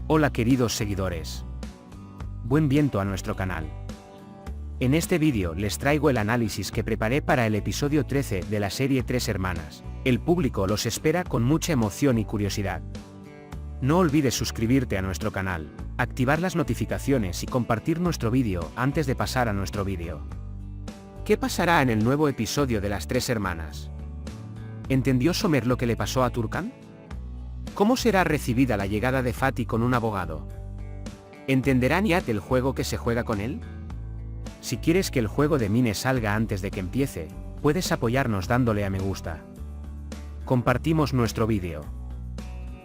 Hola queridos seguidores. Buen viento a nuestro canal. En este vídeo les traigo el análisis que preparé para el episodio 13 de la serie Tres Hermanas. El público los espera con mucha emoción y curiosidad. No olvides suscribirte a nuestro canal, activar las notificaciones y compartir nuestro vídeo antes de pasar a nuestro vídeo. ¿Qué pasará en el nuevo episodio de las Tres Hermanas? ¿Entendió Somer lo que le pasó a Turkan? ¿Cómo será recibida la llegada de Fatih con un abogado? ¿Entenderá Nihat el juego que se juega con él? Si quieres que el juego de Mine salga antes de que empiece, puedes apoyarnos dándole a me gusta. Compartimos nuestro vídeo.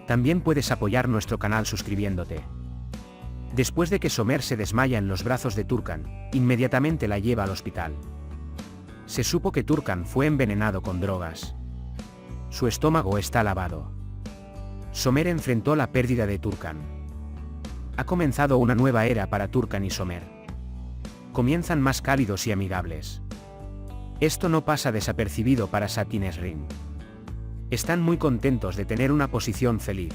También puedes apoyar nuestro canal suscribiéndote. Después de que Somer se desmaya en los brazos de Turkan, inmediatamente la lleva al hospital. Se supo que Turkan fue envenenado con drogas. Su estómago está lavado. Somer enfrentó la pérdida de Turkan. Ha comenzado una nueva era para Turkan y Somer. Comienzan más cálidos y amigables. Esto no pasa desapercibido para Sat y Nesrin. Están muy contentos de tener una posición feliz.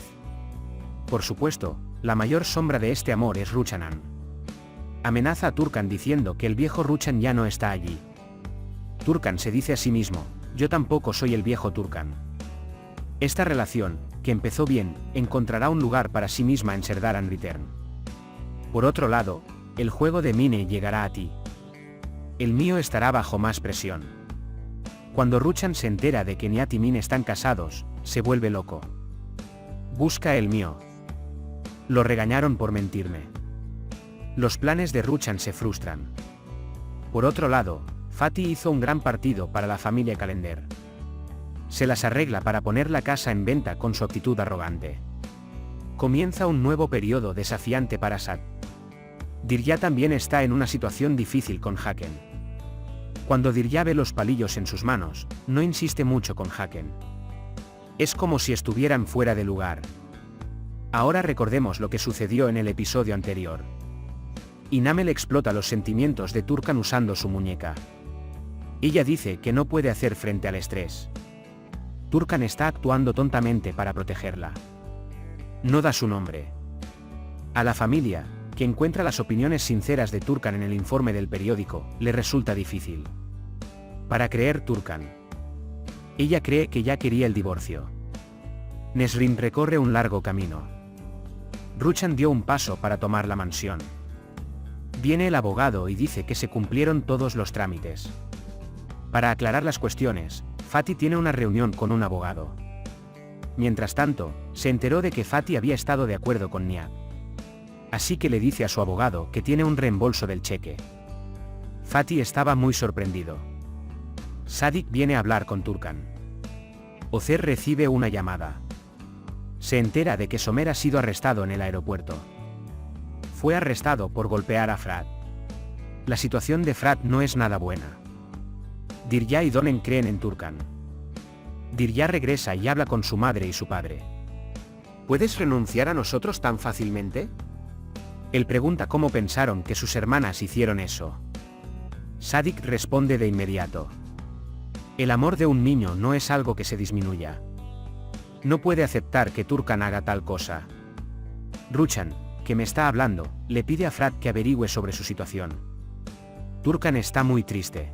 Por supuesto, la mayor sombra de este amor es Ruchanan. Amenaza a Turkan diciendo que el viejo Ruchan ya no está allí. Turkan se dice a sí mismo, yo tampoco soy el viejo Turkan. Esta relación, que empezó bien, encontrará un lugar para sí misma en Serdaran Return. Por otro lado, el juego de Mine llegará a ti. El mío estará bajo más presión. Cuando Ruchan se entera de que Nihat y Mine están casados, se vuelve loco. Busca el mío. Lo regañaron por mentirme. Los planes de Ruchan se frustran. Por otro lado, Fatih hizo un gran partido para la familia Calender. Se las arregla para poner la casa en venta con su actitud arrogante. Comienza un nuevo periodo desafiante para Sat. Dirya también está en una situación difícil con Haken. Cuando Dirya ve los palillos en sus manos, no insiste mucho con Haken. Es como si estuvieran fuera de lugar. Ahora recordemos lo que sucedió en el episodio anterior. Inamel explota los sentimientos de Turkan usando su muñeca. Ella dice que no puede hacer frente al estrés. Turkan está actuando tontamente para protegerla. No da su nombre. A la familia, que encuentra las opiniones sinceras de Turkan en el informe del periódico, le resulta difícil. Para creer Turkan. Ella cree que ya quería el divorcio. Nesrin recorre un largo camino. Ruchan dio un paso para tomar la mansión. Viene el abogado y dice que se cumplieron todos los trámites. Para aclarar las cuestiones, Fatih tiene una reunión con un abogado. Mientras tanto, se enteró de que Fatih había estado de acuerdo con Nihat. Así que le dice a su abogado que tiene un reembolso del cheque. Fatih estaba muy sorprendido. Sadik viene a hablar con Turkan. Ozer recibe una llamada. Se entera de que Somer ha sido arrestado en el aeropuerto. Fue arrestado por golpear a Frat. La situación de Frat no es nada buena. Dirya y Donen creen en Turkan. Dirya regresa y habla con su madre y su padre. ¿Puedes renunciar a nosotros tan fácilmente? Él pregunta cómo pensaron que sus hermanas hicieron eso. Sadik responde de inmediato. El amor de un niño no es algo que se disminuya. No puede aceptar que Turkan haga tal cosa. Ruchan, que me está hablando, le pide a Frat que averigüe sobre su situación. Turkan está muy triste.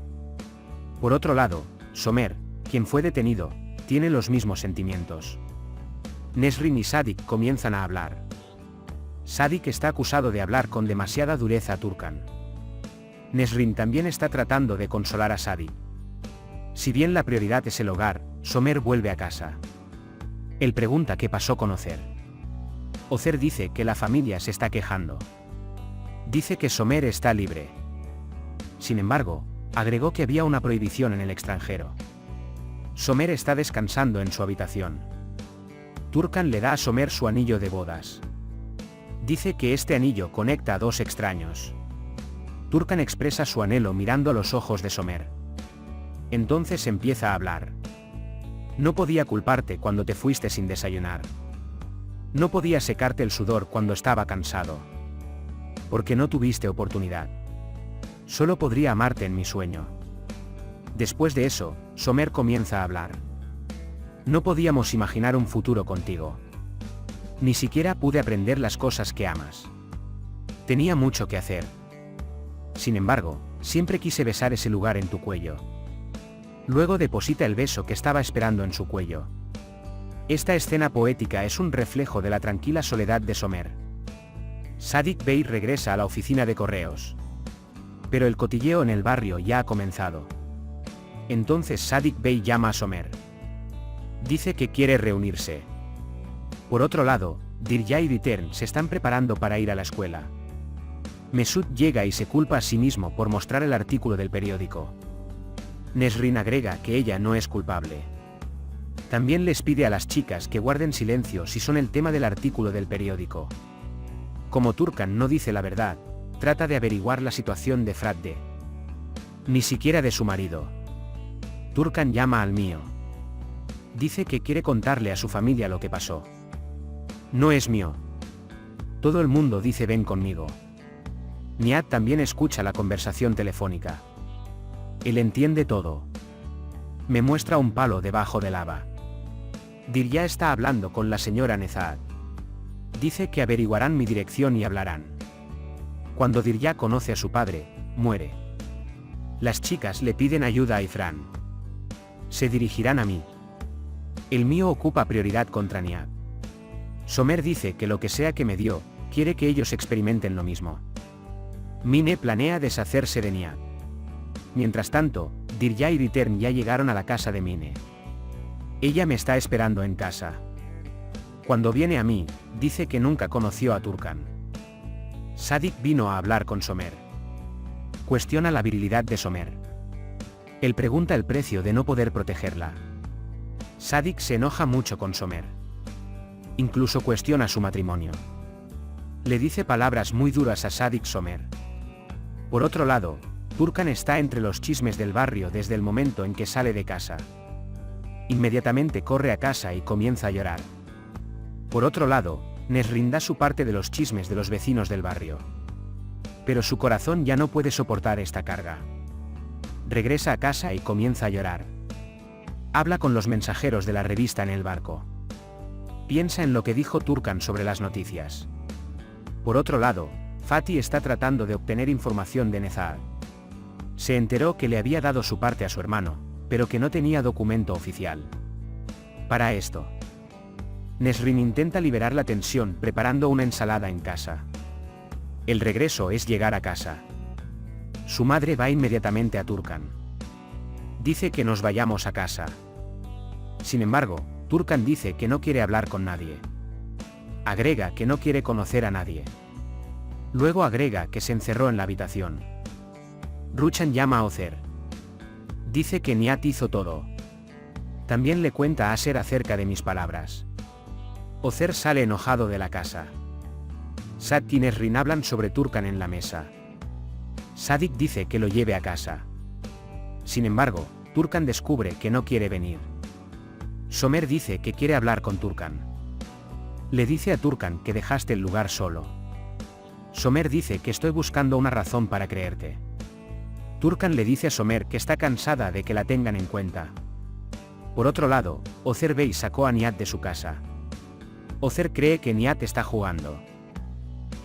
Por otro lado, Somer, quien fue detenido, tiene los mismos sentimientos. Nesrin y Sadik comienzan a hablar. Sadik está acusado de hablar con demasiada dureza a Turkan. Nesrin también está tratando de consolar a Sadik. Si bien la prioridad es el hogar, Somer vuelve a casa. Él pregunta qué pasó con Ozer. Ozer dice que la familia se está quejando. Dice que Somer está libre. Sin embargo, agregó que había una prohibición en el extranjero. Somer está descansando en su habitación. Turkan le da a Somer su anillo de bodas. Dice que este anillo conecta a dos extraños. Turkan expresa su anhelo mirando a los ojos de Somer. Entonces empieza a hablar. No podía culparte cuando te fuiste sin desayunar. No podía secarte el sudor cuando estaba cansado. Porque no tuviste oportunidad. Solo podría amarte en mi sueño. Después de eso, Somer comienza a hablar. No podíamos imaginar un futuro contigo. Ni siquiera pude aprender las cosas que amas. Tenía mucho que hacer. Sin embargo, siempre quise besar ese lugar en tu cuello. Luego deposita el beso que estaba esperando en su cuello. Esta escena poética es un reflejo de la tranquila soledad de Somer. Sadiq Bey regresa a la oficina de correos. Pero el cotilleo en el barrio ya ha comenzado. Entonces Sadiq Bey llama a Somer. Dice que quiere reunirse. Por otro lado, Dirya y Return se están preparando para ir a la escuela. Mesut llega y se culpa a sí mismo por mostrar el artículo del periódico. Nesrin agrega que ella no es culpable. También les pide a las chicas que guarden silencio si son el tema del artículo del periódico. Como Turkan no dice la verdad, trata de averiguar la situación de Fradde. Ni siquiera de su marido. Turkan llama al mío. Dice que quiere contarle a su familia lo que pasó. No es mío. Todo el mundo dice ven conmigo. Nihat también escucha la conversación telefónica. Él entiende todo. Me muestra un palo debajo de lava. Dirya está hablando con la señora Nezahat. Dice que averiguarán mi dirección y hablarán. Cuando Dirya conoce a su padre, muere. Las chicas le piden ayuda a Ifrán. Se dirigirán a mí. El mío ocupa prioridad contra Nihat. Somer dice que lo que sea que me dio, quiere que ellos experimenten lo mismo. Mine planea deshacerse de Nihat. Mientras tanto, Dirya y Return ya llegaron a la casa de Mine. Ella me está esperando en casa. Cuando viene a mí, dice que nunca conoció a Turkan. Sadiq vino a hablar con Somer. Cuestiona la virilidad de Somer. Él pregunta el precio de no poder protegerla. Sadiq se enoja mucho con Somer. Incluso cuestiona su matrimonio. Le dice palabras muy duras a Sadiq Somer. Por otro lado, Turkan está entre los chismes del barrio desde el momento en que sale de casa. Inmediatamente corre a casa y comienza a llorar. Por otro lado, Nesrin da su parte de los chismes de los vecinos del barrio. Pero su corazón ya no puede soportar esta carga. Regresa a casa y comienza a llorar. Habla con los mensajeros de la revista en el barco. Piensa en lo que dijo Turkan sobre las noticias. Por otro lado, Fatih está tratando de obtener información de Nezahat. Se enteró que le había dado su parte a su hermano, pero que no tenía documento oficial. Para esto, Nesrin intenta liberar la tensión preparando una ensalada en casa. El regreso es llegar a casa. Su madre va inmediatamente a Turkan. Dice que nos vayamos a casa. Sin embargo, Turkan dice que no quiere hablar con nadie. Agrega que no quiere conocer a nadie. Luego agrega que se encerró en la habitación. Ruchan llama a Ozer. Dice que Nihat hizo todo. También le cuenta a Aser acerca de mis palabras. Ozer sale enojado de la casa. Sadiq y Nesrin hablan sobre Turkan en la mesa. Sadiq dice que lo lleve a casa. Sin embargo, Turkan descubre que no quiere venir. Somer dice que quiere hablar con Turkan. Le dice a Turkan que dejaste el lugar solo. Somer dice que estoy buscando una razón para creerte. Turkan le dice a Somer que está cansada de que la tengan en cuenta. Por otro lado, Ozer Bey sacó a Nihat de su casa. Ozer cree que Nihat está jugando.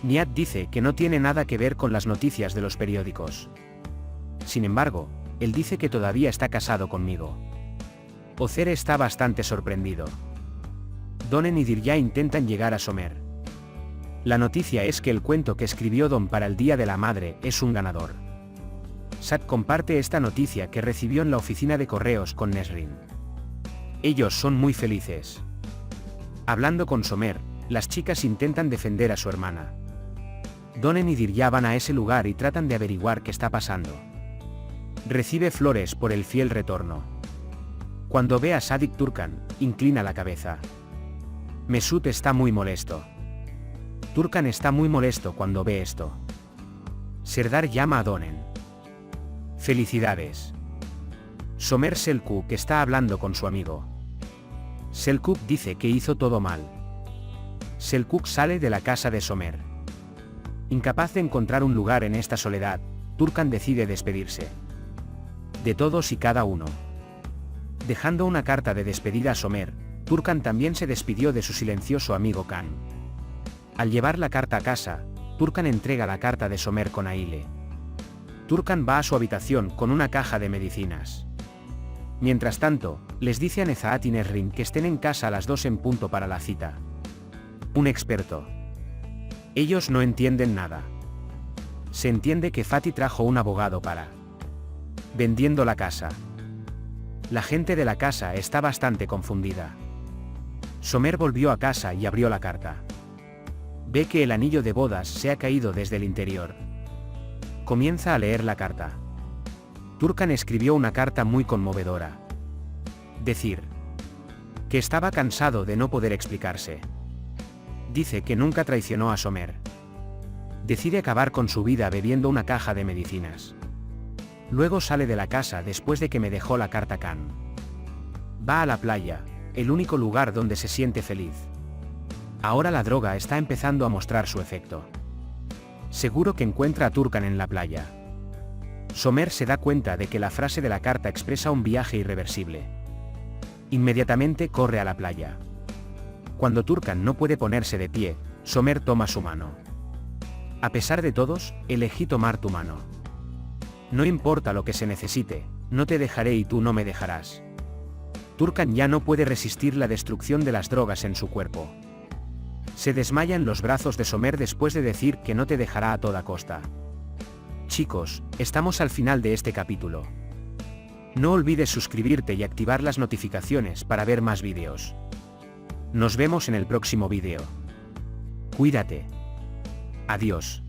Nihat dice que no tiene nada que ver con las noticias de los periódicos. Sin embargo, él dice que todavía está casado conmigo. Ozer está bastante sorprendido. Donen y Dirya intentan llegar a Somer. La noticia es que el cuento que escribió Don para el Día de la Madre es un ganador. Sad comparte esta noticia que recibió en la oficina de correos con Nesrin. Ellos son muy felices. Hablando con Somer, las chicas intentan defender a su hermana. Donen y Dirya van a ese lugar y tratan de averiguar qué está pasando. Recibe flores por el fiel retorno. Cuando ve a Sadiq Turkan, inclina la cabeza. Mesut está muy molesto. Turkan está muy molesto cuando ve esto. Serdar llama a Donen. Felicidades. Somer Selçuk está hablando con su amigo. Selçuk dice que hizo todo mal. Selçuk sale de la casa de Somer. Incapaz de encontrar un lugar en esta soledad, Turkan decide despedirse. De todos y cada uno. Dejando una carta de despedida a Somer, Turkan también se despidió de su silencioso amigo Khan. Al llevar la carta a casa, Turkan entrega la carta de Somer con Aile. Turkan va a su habitación con una caja de medicinas. Mientras tanto, les dice a Nezahat y Nesrin que estén en casa a las 2 en punto para la cita. Un experto. Ellos no entienden nada. Se entiende que Fatih trajo un abogado para vendiendo la casa. La gente de la casa está bastante confundida. Somer volvió a casa y abrió la carta. Ve que el anillo de bodas se ha caído desde el interior. Comienza a leer la carta. Turkan escribió una carta muy conmovedora. Decir que estaba cansado de no poder explicarse. Dice que nunca traicionó a Somer. Decide acabar con su vida bebiendo una caja de medicinas. Luego sale de la casa después de que me dejó la carta Khan. Va a la playa, el único lugar donde se siente feliz. Ahora la droga está empezando a mostrar su efecto. Seguro que encuentra a Turkan en la playa. Somer se da cuenta de que la frase de la carta expresa un viaje irreversible. Inmediatamente corre a la playa. Cuando Turkan no puede ponerse de pie, Somer toma su mano. A pesar de todos, elegí tomar tu mano. No importa lo que se necesite, no te dejaré y tú no me dejarás. Turkan ya no puede resistir la destrucción de las drogas en su cuerpo. Se desmaya en los brazos de Somer después de decir que no te dejará a toda costa. Chicos, estamos al final de este capítulo. No olvides suscribirte y activar las notificaciones para ver más vídeos. Nos vemos en el próximo vídeo. Cuídate. Adiós.